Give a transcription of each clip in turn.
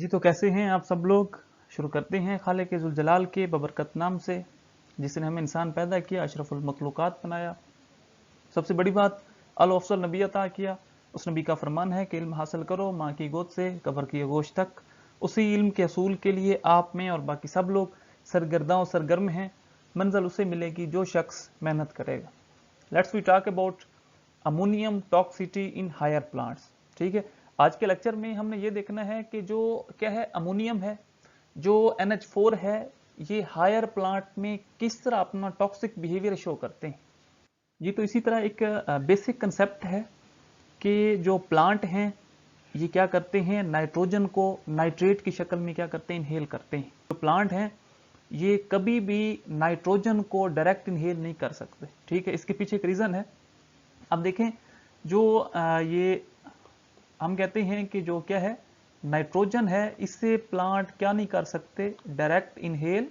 जी तो कैसे हैं आप सब लोग। शुरू करते हैं खालिक ज़ुल जलाल के बबरकत नाम से, जिसने हमें इंसान पैदा किया, अशरफुल मखलूक़ात बनाया। सबसे बड़ी बात, अल अफसल नबी अता किया। उस नबी का फरमान है कि इल्म हासिल करो माँ की गोद से कब्र की आगोश तक। उसी इल्म के असूल के लिए आप में और बाकी सब लोग सरगर्दा और सरगर्म हैं। मंजिल उसे मिलेगी जो शख्स मेहनत करेगा। Let's we talk about ammonium toxicity in higher plants. ठीक है, आज के लेक्चर में हमने ये देखना है कि जो क्या है अमोनियम है, जो NH4 है, ये हायर प्लांट में किस तरह अपना टॉक्सिक बिहेवियर शो करते हैं। ये तो इसी तरह एक बेसिक कंसेप्ट है कि जो प्लांट हैं ये क्या करते हैं, नाइट्रोजन को नाइट्रेट की शक्ल में क्या करते हैं, इनहेल करते हैं। जो प्लांट हैं ये कभी भी नाइट्रोजन को डायरेक्ट इनहेल नहीं कर सकते। ठीक है, इसके पीछे एक रीजन है। अब देखें, जो ये हम कहते हैं कि जो क्या है नाइट्रोजन है, इससे प्लांट क्या नहीं कर सकते, डायरेक्ट इनहेल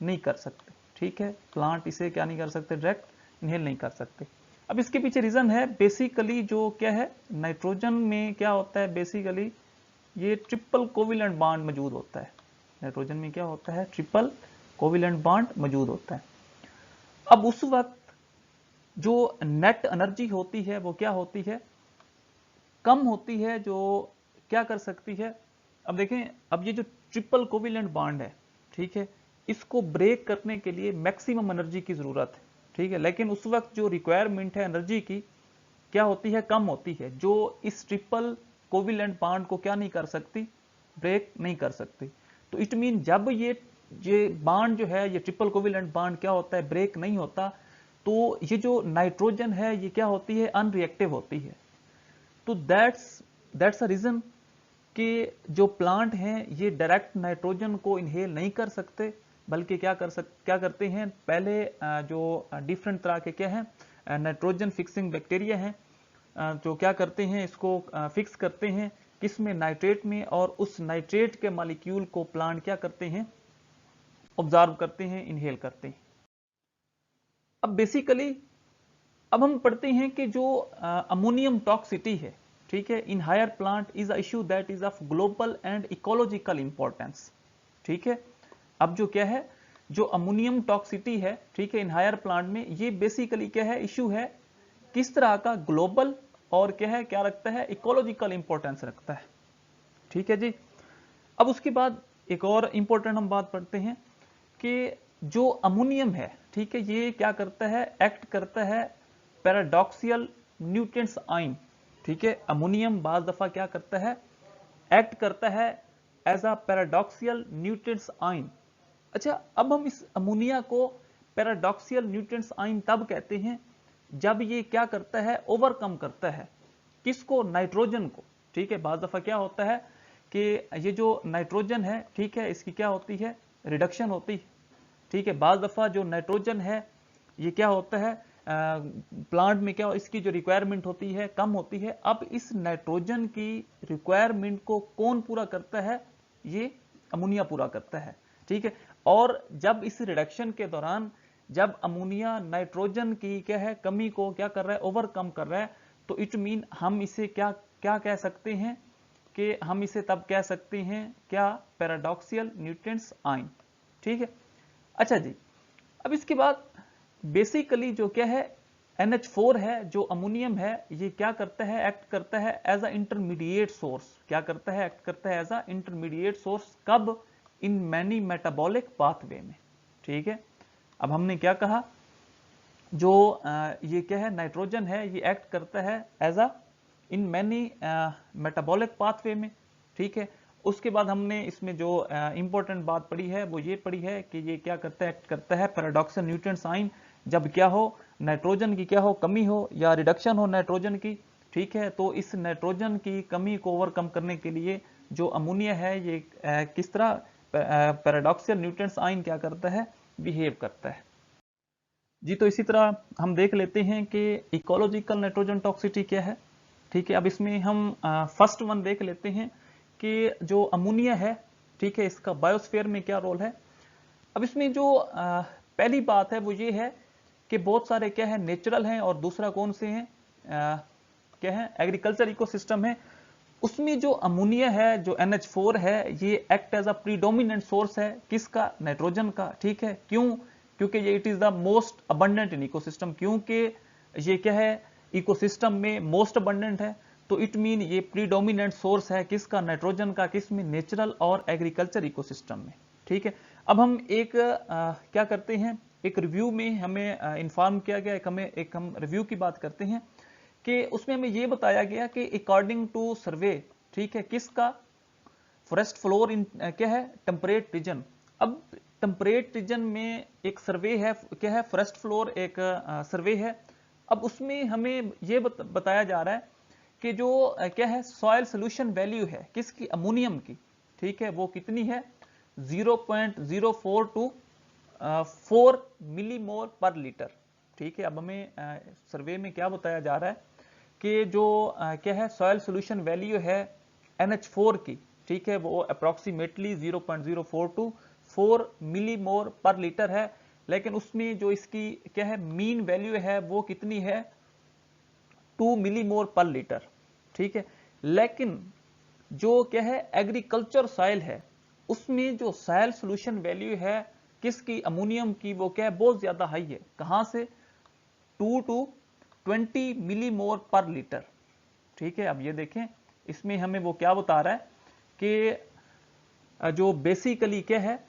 नहीं कर सकते। ठीक है, प्लांट इसे क्या नहीं कर सकते, डायरेक्ट इनहेल नहीं कर सकते। अब इसके पीछे रीजन है, बेसिकली जो क्या है नाइट्रोजन में क्या होता है, बेसिकली ये ट्रिपल कोविलेंट बॉन्ड मौजूद होता है। नाइट्रोजन में क्या होता है, ट्रिपल कोविलेंट बॉन्ड मौजूद होता है। अब उस वक्त जो नेट एनर्जी होती है वो क्या होती है, कम होती है। जो क्या कर सकती है, अब देखें, अब ये जो ट्रिपल कोविलेंट बॉन्ड है, ठीक है, इसको ब्रेक करने के लिए मैक्सिमम एनर्जी की जरूरत है। ठीक है, लेकिन उस वक्त जो रिक्वायरमेंट है एनर्जी की क्या होती है, कम होती है, जो इस ट्रिपल कोविलेंट बॉन्ड को क्या नहीं कर सकती, ब्रेक नहीं कर सकती। तो इट मीन जब ये बॉन्ड जो है, ये ट्रिपल कोविलेंट बॉन्ड क्या होता है, ब्रेक नहीं होता, तो ये जो नाइट्रोजन है ये क्या होती है, अनरिएक्टिव होती है। तो दैट्स अ रीजन कि जो प्लांट हैं ये डायरेक्ट नाइट्रोजन को इनहेल नहीं कर सकते, बल्कि क्या करते हैं, पहले जो डिफरेंट तरह के क्या हैं नाइट्रोजन फिक्सिंग बैक्टीरिया हैं, जो क्या करते हैं, इसको फिक्स करते हैं किसमें, नाइट्रेट में, और उस नाइट्रेट के मॉलिक्यूल को प्लांट क्या करते हैं, ऑब्जर्व करते हैं, इनहेल करते हैं। अब बेसिकली अब हम पढ़ते हैं कि जो अमोनियम टॉक्सिटी है, ठीक है, in higher plant is a issue that is of global and ecological importance. ठीक है, अब जो क्या है, जो अमोनियम टॉक्सिटी है, ठीक है, इन हायर प्लांट में, ये बेसिकली क्या है, इशू है किस तरह का, ग्लोबल, और क्या है, क्या रखता है, इकोलॉजिकल इंपॉर्टेंस रखता है। ठीक है जी। अब उसके बाद एक और इंपॉर्टेंट हम बात पढ़ते हैं कि जो अमोनियम है, ठीक है, ये क्या करता है, एक्ट करता है पैराडॉक्सियल न्यूट्रिएंट्स आयन। ठीक है, अमोनियम बाज दफा क्या करता है, एक्ट करता है as a paradoxical nutrients ion. अच्छा, अब हम इस अमोनिया को पैराडॉक्सियल न्यूट्रिएंट्स आयन तब कहते हैं जब ये क्या करता है, ओवरकम करता है किसको, नाइट्रोजन को। ठीक है, बाज दफा क्या होता है कि ये जो नाइट्रोजन है, ठीक है, इसकी क्या होती है, रिडक्शन होती है। ठीक है, बाज दफा जो नाइट्रोजन है ये क्या होता है, प्लांट में क्या, इसकी जो रिक्वायरमेंट होती है कम होती है। अब इस नाइट्रोजन की रिक्वायरमेंट को कौन पूरा करता है, ये अमोनिया पूरा करता है। ठीक है, और जब इस रिडक्शन के दौरान जब अमोनिया नाइट्रोजन की क्या है, कमी को क्या कर रहा है, ओवरकम कर रहा है, तो इट मीन हम इसे क्या क्या कह सकते हैं, कि हम इसे तब कह सकते हैं क्या, पैराडॉक्सियल न्यूट्रिएंट्स आयन। ठीक है, अच्छा जी। अब इसके बाद बेसिकली जो क्या है, NH4 है, जो अमोनियम है, ये क्या करता है, एक्ट करता है एज अ इंटरमीडिएट सोर्स। क्या करता है, एक्ट करता है एज अ इंटरमीडिएट सोर्स, कब, इन मैनी मेटाबॉलिक पाथवे में। ठीक है, अब हमने क्या कहा, जो ये क्या है, नाइट्रोजन है, ये एक्ट करता है as a in many metabolic pathway में। ठीक है, उसके बाद हमने इसमें जो इंपॉर्टेंट बात पढ़ी है वो ये पढ़ी है कि ये क्या करता है, एक्ट करता है पैराडॉक्सियल न्यूट्रिएंट्स आयन, जब क्या हो, नाइट्रोजन की क्या हो, कमी हो या रिडक्शन हो नाइट्रोजन की। ठीक है, तो इस नाइट्रोजन की कमी को ओवरकम करने के लिए जो अमोनिया है ये किस तरह पैराडॉक्सियल न्यूट्रिएंट्स आयन क्या करता है, बिहेव करता है। जी तो इसी तरह हम देख लेते हैं कि इकोलॉजिकल नाइट्रोजन टॉक्सिटी क्या है। ठीक है, अब इसमें हम फर्स्ट वन देख लेते हैं कि जो अमोनिया है, ठीक है, इसका बायोस्फीयर में क्या रोल है। अब इसमें जो पहली बात है वो ये है कि बहुत सारे क्या है, नेचुरल हैं, और दूसरा कौन से हैं, क्या है, एग्रीकल्चर इकोसिस्टम है। उसमें जो अमोनिया है, जो NH4 है, ये act as a predominant source है किसका? नाइट्रोजन का। ठीक है, क्यों? क्योंकि ये it is the most abundant in ecosystem, क्योंकि ये क्या है, इकोसिस्टम में मोस्ट अबंडेंट है, तो इट मीन ये प्रीडोमिनेंट सोर्स है किसका? नाइट्रोजन का। किसमें? नेचुरल और एग्रीकल्चर इकोसिस्टम में। ठीक है, अब हम एक क्या करते हैं, एक रिव्यू में हमें इन्फॉर्म किया गया, हम रिव्यू की बात करते हैं कि उसमें हमें यह बताया गया कि अकॉर्डिंग टू सर्वे, ठीक है, किसका? फॉरेस्ट फ्लोर इन क्या है? Temperate region. अब टेम्परेट रीजन में एक सर्वे है, क्या है? फॉरेस्ट फ्लोर एक सर्वे है। अब उसमें हमें यह बताया जा रहा है कि जो क्या है, सॉइल सोल्यूशन वैल्यू है किसकी? अमोनियम की। ठीक है, वो कितनी है? 0.042 4 मिलीमोल पर लीटर। ठीक है, अब हमें सर्वे में क्या बताया जा रहा है कि जो क्या है, सॉइल सोल्यूशन वैल्यू है NH4 की, ठीक है, वो अप्रोक्सीमेटली 0.042 4 मिलीमोल पर लीटर है। लेकिन उसमें जो इसकी क्या है, मीन वैल्यू है वो कितनी है? 2 मिलीमोल पर लीटर। ठीक है, लेकिन जो क्या है, एग्रीकल्चर सॉइल है, उसमें जो सॉइल सोल्यूशन वैल्यू है किसकी? अमोनियम की, वो क्या है, बहुत ज्यादा हाई है। कहां से? 2 to 20 मिलीमोल पर लीटर। ठीक है, अब ये देखें, इसमें हमें वो क्या बता रहा है कि जो बेसिकली क्या है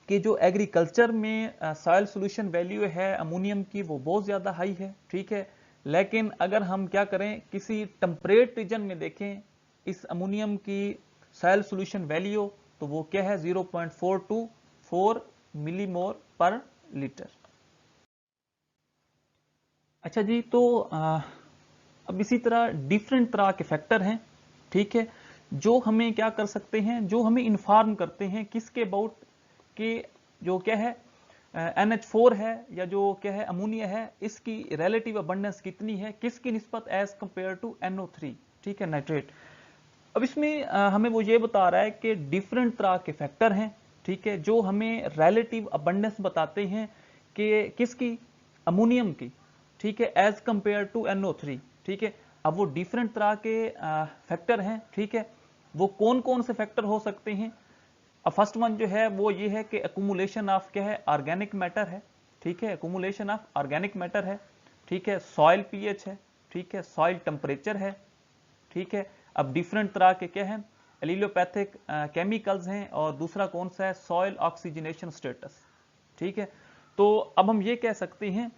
कि जो एग्रीकल्चर में सॉइल सोल्यूशन वैल्यू है अमोनियम की, वो बहुत ज्यादा हाई है। ठीक है, लेकिन अगर हम क्या करें, किसी टेम्परेट रीजन में देखें इस अमोनियम की सॉइल सोल्यूशन वैल्यू, तो वो क्या है? 0.424 मिलीमोल पर लीटर। अच्छा जी, तो अब इसी तरह डिफरेंट तरह के फैक्टर हैं, ठीक है, जो हमें क्या कर सकते हैं, जो हमें इन्फॉर्म करते हैं किसके अबाउट, कि जो क्या है NH4 है या जो क्या है अमोनिया है, इसकी रिलेटिव अबंडेंस कितनी है, किसकी निस्बत एज कंपेयर टू NO3, ठीक है, नाइट्रेट। अब इसमें हमें वो ये बता रहा है कि डिफरेंट तरह के फैक्टर हैं, ठीक है, जो हमें रिलेटिव अबंडेंस बताते हैं कि किसकी? अमोनियम की, ठीक है, एज कंपेयर टू NO3। ठीक है, अब वो डिफरेंट तरह के फैक्टर हैं, ठीक है, वो कौन कौन से फैक्टर हो सकते हैं? अब फर्स्ट वन जो है वो ये है कि अकुमुलेशन ऑफ क्या है? ऑर्गेनिक मैटर है। ठीक है, अकुमुलेशन ऑफ ऑर्गेनिक मैटर है। ठीक है, सॉइल पीएच है। ठीक है, सॉइल टेम्परेचर है। ठीक है, अब डिफरेंट तरह के क्या है? एलिलोपैथिक केमिकल्स हैं, और दूसरा कौन सा है? Soil oxygenation status. ठीक है, तो अब हम ये कह सकते हैं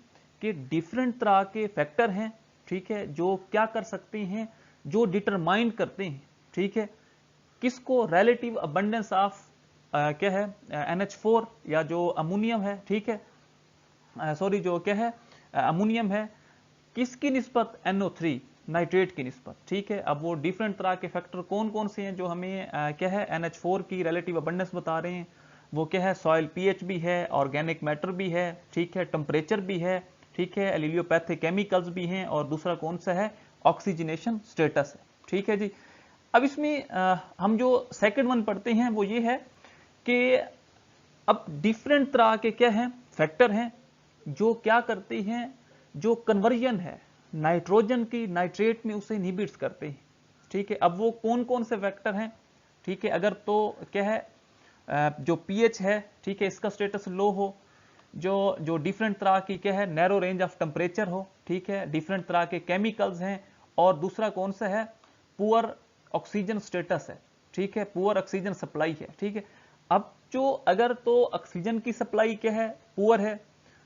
कि डिफरेंट तरह के फैक्टर हैं, ठीक है, जो क्या कर सकते हैं, जो डिटरमाइन करते हैं, ठीक है, किसको? रिलेटिव अबंडेंस ऑफ क्या है, NH4 या जो अमोनियम है, ठीक है, सॉरी, जो क्या है अमोनियम है, किसकी निस्बत? NO3, नाइट्रेट की निस्बत। ठीक है, अब वो डिफरेंट तरह के फैक्टर कौन कौन से हैं जो हमें क्या है NH4 की रिलेटिव अबंडेंस बता रहे हैं? वो क्या है? सॉइल पीएच भी है, ऑर्गेनिक मैटर भी है, ठीक है, टेम्परेचर भी है, ठीक है, एलिलियोपैथिक केमिकल्स भी हैं, और दूसरा कौन सा है? ऑक्सीजनेशन स्टेटस है। ठीक है जी, अब इसमें हम जो सेकंड वन पढ़ते हैं वो ये है कि अब डिफरेंट तरह के क्या हैं? फैक्टर हैं जो क्या करते हैं, जो कन्वर्जन है नाइट्रोजन की नाइट्रेट में, उसे इनहिबिट्स करते हैं। ठीक है, अब वो कौन कौन से फैक्टर हैं? ठीक है, अगर तो क्या है जो पीएच है, ठीक है, इसका स्टेटस लो हो, जो जो डिफरेंट तरह की क्या है नैरो रेंज ऑफ टेम्परेचर हो, ठीक है, डिफरेंट तरह के केमिकल्स हैं, और दूसरा कौन सा है? पुअर ऑक्सीजन स्टेटस है। ठीक है, पुअर ऑक्सीजन सप्लाई है। ठीक है, अब जो अगर तो ऑक्सीजन की सप्लाई क्या है? पुअर है,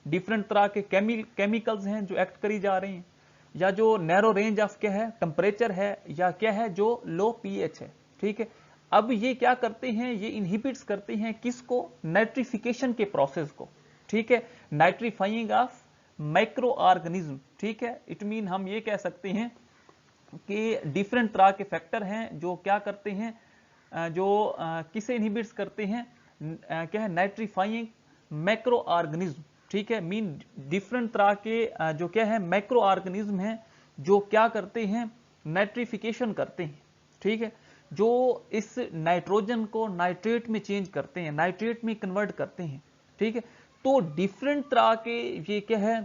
डिफरेंट तरह के केमिकल्स हैं जो एक्ट करी जा रहे हैं, या जो नैरो रेंज ऑफ क्या है टेम्परेचर है, या क्या है जो लो पीएच है। ठीक है, अब ये क्या करते हैं? ये इनहिबिट्स करते हैं किसको? नाइट्रिफिकेशन के प्रोसेस को। ठीक है, नाइट्रीफाइंग ऑफ माइक्रो ऑर्गेनिज्म। ठीक है, इट मीन हम ये कह सकते हैं कि डिफरेंट तरह के फैक्टर हैं जो क्या करते हैं, जो किसे इनहिबिट्स करते हैं? क्या है? Nitrifying macro organism. ठीक है, मीन डिफरेंट तरह के जो क्या है मैक्रो ऑर्गेनिज्म हैं जो क्या करते हैं? नाइट्रिफिकेशन करते हैं। ठीक है, जो इस नाइट्रोजन को नाइट्रेट में चेंज करते हैं, नाइट्रेट में कन्वर्ट करते हैं। ठीक है, तो डिफरेंट तरह के ये क्या है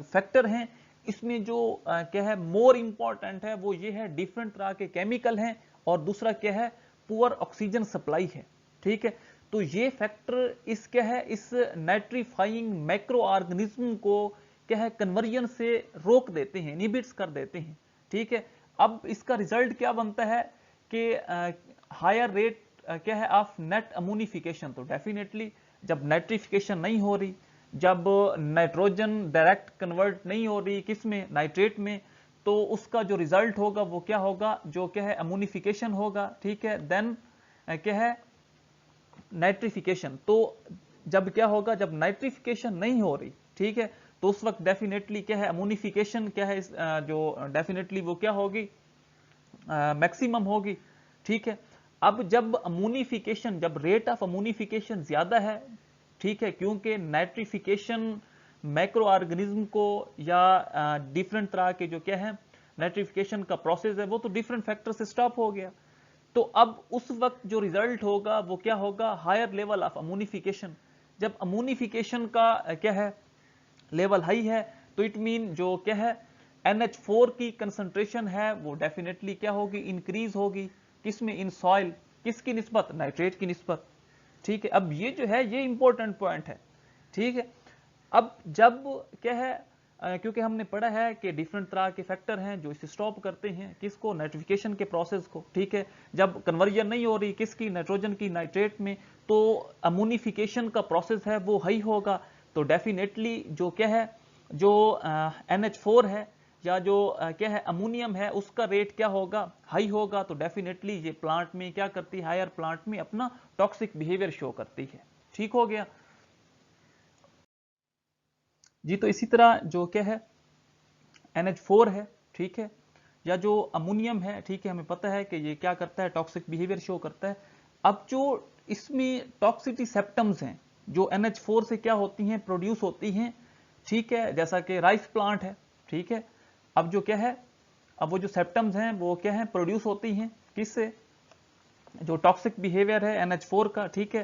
फैक्टर हैं, इसमें जो क्या है मोर इंपॉर्टेंट है वो ये है डिफरेंट तरह के केमिकल हैं, और दूसरा क्या है पुअर ऑक्सीजन सप्लाई है। ठीक है, तो ये फैक्टर इस क्या है इस नाइट्रीफाइंग माइक्रो ऑर्गेनिज्म को क्या है कन्वर्जन से रोक देते हैं, इनहिबिट्स कर देते हैं। ठीक है, अब इसका रिजल्ट क्या बनता है कि हायर रेट क्या है ऑफ नेट अमोनिफिकेशन। तो डेफिनेटली जब नाइट्रिफिकेशन नहीं हो रही, जब नाइट्रोजन डायरेक्ट कन्वर्ट नहीं हो रही किस में, नाइट्रेट में, तो उसका जो रिजल्ट होगा वो क्या होगा, जो क्या है अमोनिफिकेशन होगा। ठीक है, देन क्या है नाइट्रिफिकेशन। तो जब क्या होगा, जब नाइट्रिफिकेशन नहीं हो रही, ठीक है, तो उस वक्त डेफिनेटली क्या है अमोनिफिकेशन क्या है जो डेफिनेटली वो क्या होगी मैक्सिमम होगी। ठीक है, अब जब अमोनिफिकेशन, जब रेट ऑफ अमोनिफिकेशन ज्यादा है, ठीक है, क्योंकि नाइट्रिफिकेशन मैक्रो ऑर्गेनिज्म को या डिफरेंट तरह के जो क्या है नाइट्रिफिकेशन का प्रोसेस है वो तो डिफरेंट फैक्टर से स्टॉप हो गया, तो अब उस वक्त जो रिजल्ट होगा वो क्या होगा, हायर लेवल ऑफ अमोनिफिकेशन। जब अमोनिफिकेशन का क्या है लेवल हाई है, तो इट मीन जो क्या है NH4 की कंसंट्रेशन है वो डेफिनेटली क्या होगी, इंक्रीज होगी। किसमें, इन सॉइल, किसकी निस्बत, नाइट्रेट की निस्बत। ठीक है, अब ये जो है ये इंपॉर्टेंट पॉइंट है। ठीक है, अब जब क्या है क्योंकि हमने पढ़ा है कि डिफरेंट तरह के फैक्टर हैं जो इसे स्टॉप करते हैं किसको, नाइट्रिफिकेशन के प्रोसेस को। ठीक है, जब कन्वर्जन नहीं हो रही किसकी, नाइट्रोजन की नाइट्रेट में, तो अमोनिफिकेशन का प्रोसेस है वो हाई होगा। तो डेफिनेटली जो क्या है जो NH4 है या जो क्या है अमोनियम है उसका रेट क्या होगा, हाई होगा। तो डेफिनेटली ये प्लांट में क्या करती है, हायर प्लांट में अपना टॉक्सिक बिहेवियर शो करती है। ठीक हो गया जी। तो इसी तरह जो क्या है NH4 है, ठीक है, या जो अमोनियम है, ठीक है, हमें पता है कि ये क्या करता है, टॉक्सिक बिहेवियर शो करता है। अब जो इसमें टॉक्सिटी सेप्टम्स हैं जो NH4 से क्या होती हैं, प्रोड्यूस होती हैं, ठीक है, जैसा कि राइस प्लांट है। ठीक है, अब जो क्या है, अब वो जो सेप्टम्स हैं वो क्या है प्रोड्यूस होती हैं किससे, जो टॉक्सिक बिहेवियर है NH4 का। ठीक है,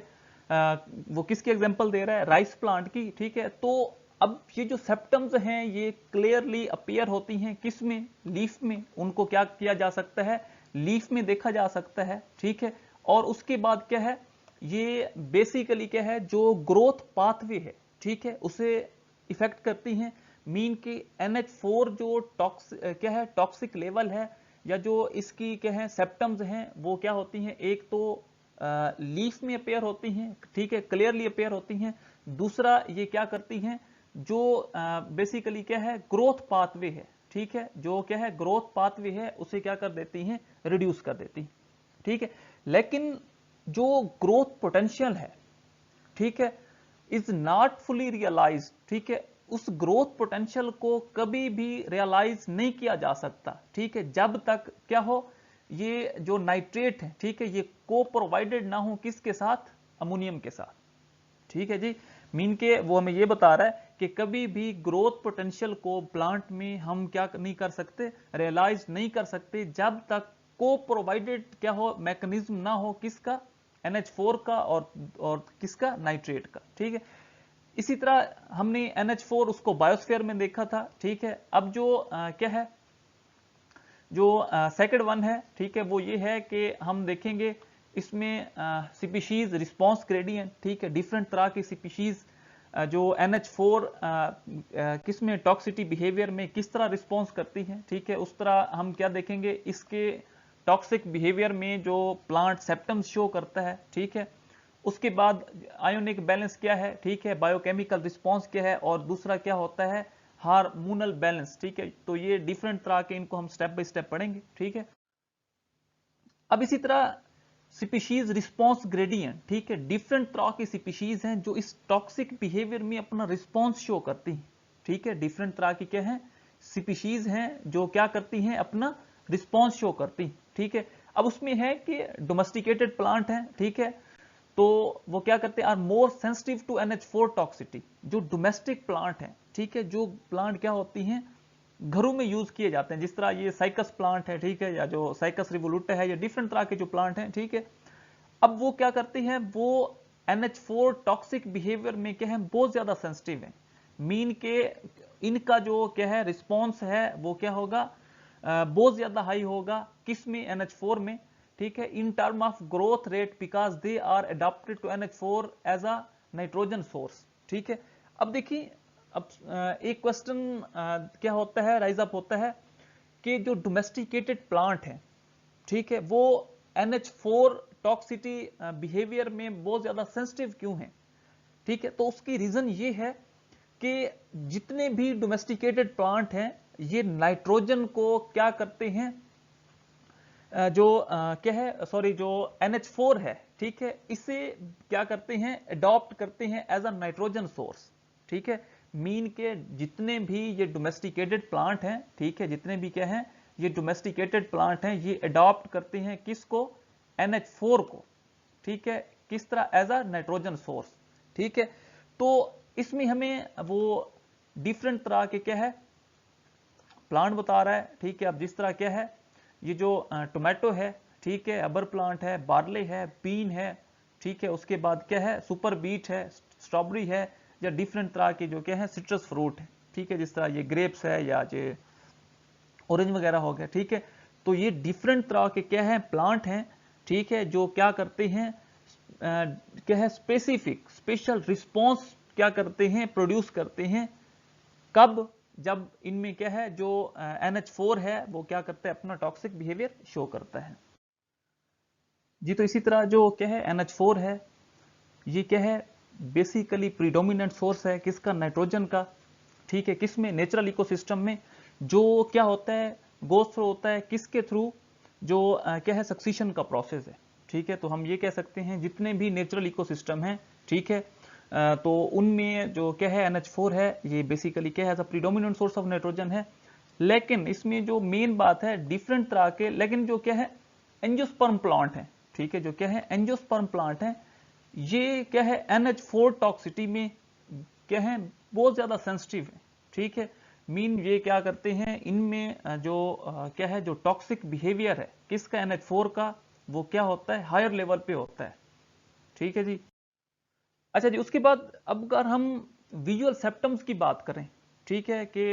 वो किसकी एग्जांपल दे रहा है, राइस प्लांट की। ठीक है, तो अब ये जो सेप्टम्स हैं ये क्लियरली अपीयर होती हैं किस में, लीफ में। उनको क्या किया जा सकता है, लीफ में देखा जा सकता है। ठीक है, और उसके बाद क्या है, ये बेसिकली क्या है जो ग्रोथ पाथवे है, ठीक है, उसे इफेक्ट करती हैं। मीन की NH4 जो क्या है टॉक्सिक लेवल है या जो इसकी क्या है सेप्टम्स हैं वो क्या होती हैं, एक तो लीफ में अपेयर होती हैं, ठीक है, क्लियरली अपेयर होती हैं। दूसरा ये क्या करती हैं, जो बेसिकली क्या है ग्रोथ पाथवे है, ठीक है, जो क्या है ग्रोथ पाथवे है उसे क्या कर देती हैं, रिड्यूस कर देती हैं। ठीक है, लेकिन जो ग्रोथ पोटेंशियल है, ठीक है, इज नॉट फुली रियलाइज। ठीक है, उस ग्रोथ पोटेंशियल को कभी भी रियलाइज नहीं किया जा सकता, ठीक है, जब तक क्या हो, ये जो नाइट्रेट है, ठीक है, ये को प्रोवाइडेड ना हो किसके साथ, अमोनियम के साथ। ठीक है जी, मीन के वो हमें ये बता रहा है कि कभी भी ग्रोथ पोटेंशियल को प्लांट में हम क्या नहीं कर सकते, रियलाइज नहीं कर सकते जब तक को प्रोवाइडेड क्या हो, मैकेनिज्म ना हो किसका, NH4 का और किसका, नाइट्रेट का। ठीक है, इसी तरह हमने NH4 उसको बायोस्फीयर में देखा था। ठीक है, अब जो क्या है जो सेकंड वन है, ठीक है, वो ये है कि हम देखेंगे इसमें स्पीशीज रिस्पांस ग्रेडियंट। ठीक है, डिफरेंट तरह की स्पीशीज जो NH4 किस में टॉक्सिटी बिहेवियर में किस तरह रिस्पॉन्स करती हैं। ठीक है, उस तरह हम क्या देखेंगे, इसके टॉक्सिक बिहेवियर में जो प्लांट सेप्टम्स शो करता है। ठीक है, उसके बाद आयोनिक बैलेंस क्या है, ठीक है, बायोकेमिकल रिस्पॉन्स क्या है, और दूसरा क्या होता है हार्मोनल बैलेंस। ठीक है, तो ये डिफरेंट तरह के इनको हम स्टेप बाय स्टेप पढ़ेंगे। ठीक है, अब इसी तरह स्पीशीज रिस्पांस ग्रेडियंट, ठीक है, डिफरेंट तरह की स्पीशीज हैं जो इस टॉक्सिक बिहेवियर में अपना रिस्पांस शो करती हैं। ठीक है, डिफरेंट तरह की क्या है स्पीशीज हैं जो क्या करती हैं, अपना रिस्पांस शो करती हैं। ठीक है, अब उसमें है कि डोमेस्टिकेटेड प्लांट हैं, ठीक है, तो वो क्या करते हैं, are more sensitive to NH4 toxicity. जो डोमेस्टिक प्लांट है, ठीक है, जो प्लांट क्या होती हैं घरों में यूज किए जाते हैं, जिस तरह ये साइकस प्लांट है, ठीक है, या जो साइकस रिवोल्यूटा है, या डिफरेंट तरह के जो प्लांट हैं। ठीक है, अब वो क्या करते हैं, वो NH4 टॉक्सिक बिहेवियर में क्या है बहुत ज्यादा सेंसिटिव है। मीन के इनका जो क्या है रिस्पॉन्स है वो क्या होगा, बहुत ज्यादा हाई होगा किस में, NH4 में, ठीक है, in term of growth rate because they are adopted to NH4 as a nitrogen source, ठीक है। अब देखिए, अब एक क्वेश्चन क्या होता है, राइज अप होता है कि जो डोमेस्टिकेटेड प्लांट है, ठीक है, वो NH4 टॉक्सिटी बिहेवियर में बहुत ज्यादा सेंसिटिव क्यों है, ठीक है। तो उसकी रीजन ये है कि जितने भी डोमेस्टिकेटेड प्लांट हैं ये नाइट्रोजन को क्या करते हैं, जो क्या है, सॉरी, जो NH4 है, ठीक है, इसे क्या करते हैं, अडॉप्ट करते हैं एज अ नाइट्रोजन सोर्स, ठीक है। मीन के जितने भी ये डोमेस्टिकेटेड प्लांट हैं, ठीक है, जितने भी क्या हैं ये डोमेस्टिकेटेड प्लांट हैं, ये अडॉप्ट करते हैं किसको, NH4 को, ठीक है, किस तरह, एज अ नाइट्रोजन सोर्स, ठीक है। तो इसमें हमें वो डिफरेंट तरह के क्या है प्लांट बता रहा है, ठीक है। अब जिस तरह क्या है, ये जो टोमेटो है, ठीक है, अबर प्लांट है, बार्ले है, बीन है, ठीक है, उसके बाद क्या है, सुपर बीट है, स्ट्रॉबेरी है, या डिफरेंट तरह के जो क्या है सिट्रस फ्रूट है, ठीक है, जिस तरह ये ग्रेप्स है या ये ऑरेंज वगैरह हो गया, ठीक है। तो ये डिफरेंट तरह के क्या है प्लांट हैं, ठीक है, जो क्या करते हैं, क्या है, स्पेसिफिक स्पेशल रिस्पॉन्स क्या करते हैं, प्रोड्यूस करते हैं, कब, जब इनमें क्या है जो NH4 है वो क्या करता है, अपना टॉक्सिक बिहेवियर शो करता है जी। तो इसी तरह जो क्या है NH4 है, ये क्या है, बेसिकली प्रीडोमिनेंट सोर्स है किसका, नाइट्रोजन का, ठीक है, किसमें, नेचुरल इकोसिस्टम में, जो क्या होता है, गोस थ्रू होता है किसके थ्रू, जो क्या है, सक्सीशन का प्रोसेस है, ठीक है। तो हम ये कह सकते हैं जितने भी नेचुरल इकोसिस्टम हैं, ठीक है, तो उनमें जो क्या है NH4 है, ये बेसिकली क्या है, प्रीडोमिनेंट सोर्स ऑफ नाइट्रोजन है। लेकिन इसमें जो मेन बात है, डिफरेंट तरह के, लेकिन जो क्या है एंजियोस्पर्म प्लांट है, ठीक है, जो क्या है एंजियोस्पर्म प्लांट है, ये क्या है NH4 टॉक्सिटी में क्या है बहुत ज्यादा सेंसिटिव है, ठीक है। मीन ये क्या करते हैं, इनमें जो क्या है जो टॉक्सिक बिहेवियर है किसका, NH4 का, वो क्या होता है, हायर लेवल पे होता है, ठीक है जी। अच्छा जी, उसके बाद अब अगर हम विजुअल सिम्टम्स की बात करें, ठीक है, कि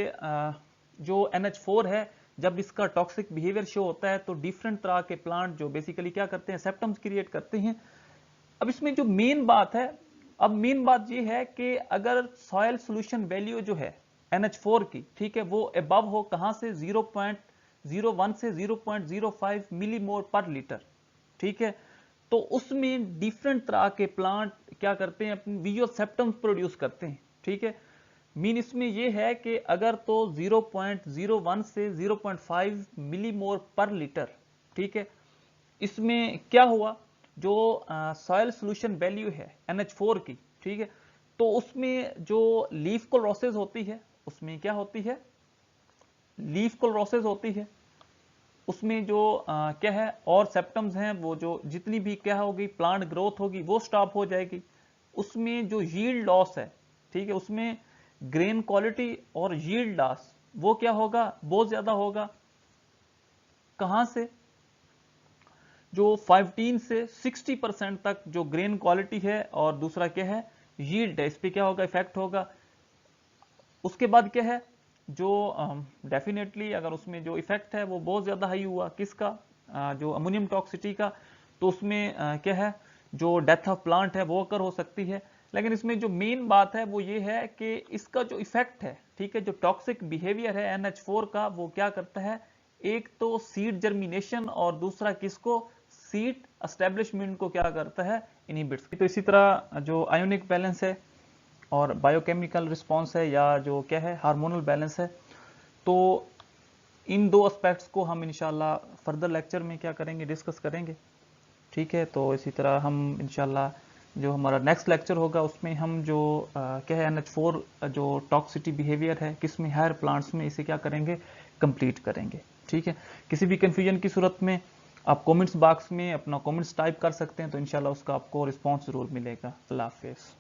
जो NH4 है जब इसका टॉक्सिक बिहेवियर शो होता है तो डिफरेंट तरह के प्लांट जो बेसिकली क्या करते हैं, सिम्टम्स क्रिएट करते हैं। अब इसमें जो मेन बात है, अब मेन बात ये है कि अगर सॉयल सोल्यूशन वैल्यू जो है NH4 की, ठीक है, वो अबव हो, कहां से, 0.01 से 0.05 मिलीमोल पर लीटर, ठीक है, तो उसमें डिफरेंट तरह के प्लांट क्या करते हैं, अपने विजुअल सिम्टम्स प्रोड्यूस करते हैं, ठीक है। मीन इसमें यह है कि अगर तो 0.01 से 0.5 मिलीमोल पर लीटर, ठीक है, इसमें क्या हुआ, जो सॉयल सोल्यूशन वैल्यू है NH4 की, ठीक है, तो उसमें जो लीफ क्लोरोसिस होती है, उसमें क्या होती है, लीफ क्लोरोसिस होती है, उसमें जो क्या है और सिम्टम्स हैं, वो जो जितनी भी क्या होगी प्लांट ग्रोथ होगी वो स्टॉप हो जाएगी। उसमें जो यील्ड लॉस है, ठीक है, उसमें ग्रेन क्वालिटी और यील्ड लॉस वो क्या होगा, बहुत ज्यादा होगा। कहां से, जो 15 से 60% तक जो ग्रेन क्वालिटी है और दूसरा क्या है यील्ड है, इस पे क्या होगा, इफेक्ट होगा। उसके बाद क्या है, जो डेफिनेटली अगर उसमें जो इफेक्ट है वो बहुत ज्यादा हाई हुआ किसका, जो अमोनियम टॉक्सिटी का, तो उसमें क्या है, जो डेथ ऑफ प्लांट है वो अकर हो सकती है। लेकिन इसमें जो मेन बात है वो ये है कि इसका जो इफेक्ट है, ठीक है, जो टॉक्सिक बिहेवियर है NH4 का, वो क्या करता है, एक तो सीड जर्मिनेशन और दूसरा किसको, सीड एस्टेब्लिशमेंट को क्या करता है, इनहिबिट्स। तो इसी तरह जो आयोनिक बैलेंस है और बायोकेमिकल रिस्पॉन्स है या जो क्या है हार्मोनल बैलेंस है, तो इन दो एस्पेक्ट्स को हम इंशाल्लाह फर्दर लेक्चर में क्या करेंगे, डिस्कस करेंगे, ठीक है। तो इसी तरह हम इंशाल्लाह जो हमारा नेक्स्ट लेक्चर होगा उसमें हम जो क्या है NH4 जो टॉक्सिटी बिहेवियर है किस में, हायर प्लांट्स में, इसे क्या करेंगे, कंप्लीट करेंगे, ठीक है। किसी भी कंफ्यूजन की सूरत में आप कमेंट्स बॉक्स में अपना कमेंट्स टाइप कर सकते हैं, तो इंशाल्लाह उसका आपको रिस्पॉन्स जरूर मिलेगा। अल्लाह हाफिज़।